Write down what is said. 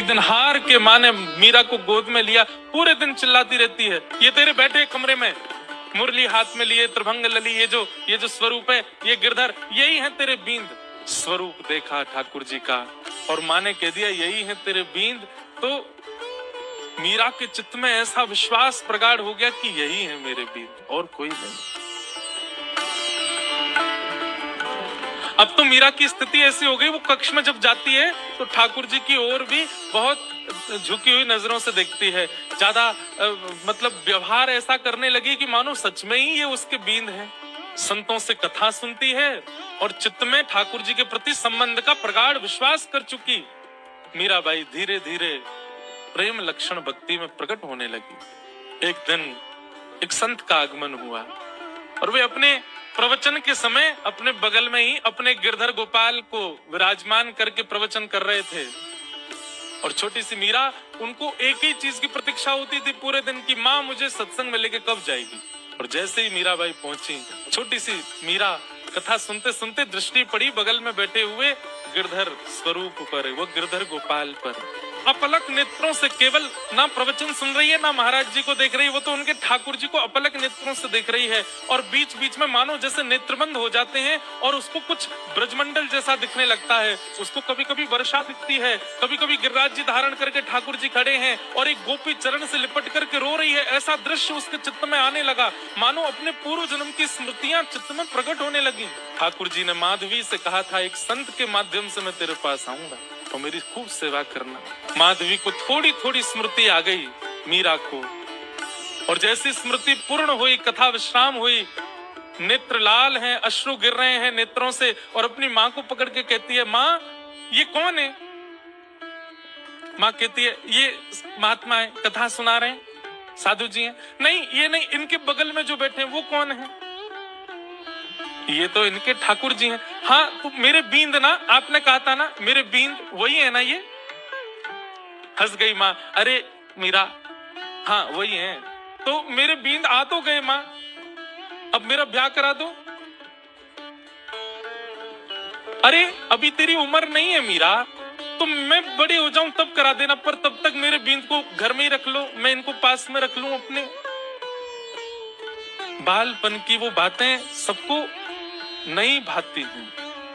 एक दिन हार के माँ ने मीरा को गोद में लिया, पूरे दिन चिल्लाती रहती है, ये तेरे बैठे कमरे में मुरली हाथ में लिए, त्रिभंग लली, ये जो स्वरूप है, ये गिरधर, यही है तेरे बींद। स्वरूप देखा ठाकुर जी का और माँ ने कह दिया यही है तेरे बींद। तो मीरा के चित्त में ऐसा विश्वास प्रगाढ़ हो गया कि यही है मेरे बींद और कोई नहीं। अब तो मीरा की स्थिति ऐसी हो गई, वो कक्ष में जब जाती है तो ठाकुर जी की ओर भी बहुत झुकी हुई नजरों से देखती है, ज्यादा मतलब व्यवहार ऐसा करने लगी कि मानो सच में ही ये उसके बींद है। संतों से कथा सुनती है और चित्त में ठाकुर जी के प्रति संबंध का प्रगाढ़ विश्वास कर चुकी मीराबाई धीरे धीरे प्रेम लक्षण भक्ति में प्रकट होने लगी। एक दिन एक संत का आगमन हुआ और वे अपने प्रवचन के समय अपने बगल में ही अपने गिरधर गोपाल को विराजमान करके प्रवचन कर रहे थे और छोटी सी मीरा, उनको एक ही चीज की प्रतीक्षा होती थी पूरे दिन की, माँ मुझे सत्संग में लेके कब जाएगी। और जैसे ही मीराबाई पहुंची, छोटी सी मीरा कथा सुनते सुनते दृष्टि पड़ी बगल में बैठे हुए गिरधर स्वरूप पर, वो गिरधर गोपाल पर। अपलक नेत्रों से केवल ना प्रवचन सुन रही है ना महाराज जी को देख रही है, वो तो उनके ठाकुर जी को अपलक नेत्रों से देख रही है और बीच बीच में मानो जैसे नेत्रबंद हो जाते हैं और उसको कुछ ब्रजमंडल जैसा दिखने लगता है। उसको कभी कभी वर्षा दिखती है, कभी कभी गिरिराज जी धारण करके ठाकुर जी खड़े हैं और एक गोपी चरण से लिपट करके रो रही है। ऐसा दृश्य उसके चित्त में आने लगा, मानो अपने पूर्व जन्म की स्मृतियां चित्त में प्रकट होने लगी। ठाकुर जी ने माधवी से कहा था एक संत के माध्यम से मैं तेरे पास आऊंगा तो मेरी खूब सेवा करना। माधवी को थोड़ी थोड़ी स्मृति आ गई मीरा को, और जैसी स्मृति पूर्ण हुई, कथा विश्राम हुई, नेत्र लाल हैं, अश्रु गिर रहे हैं नेत्रों से, और अपनी माँ को पकड़ के कहती है, माँ ये कौन है? माँ कहती है ये महात्मा है, कथा सुना रहे हैं, साधु जी हैं। नहीं ये नहीं, इनके बगल में जो बैठे हैं वो कौन है? ये तो इनके ठाकुर जी हैं। हाँ तो मेरे बींद ना, आपने कहा था ना मेरे बींद, वही है ना ये? हंस गई माँ, अरे मीरा हाँ वही है। तो मेरे बींद आ तो गए माँ, अब मेरा ब्याह करा दो। अरे अभी तेरी उम्र नहीं है मीरा, तो मैं बड़ी हो जाऊं तब करा देना, पर तब तक मेरे बींद को घर में ही रख लो, मैं इनको पास में रख लूं अपने। बालपन की वो बातें सबको नहीं भाती हैं।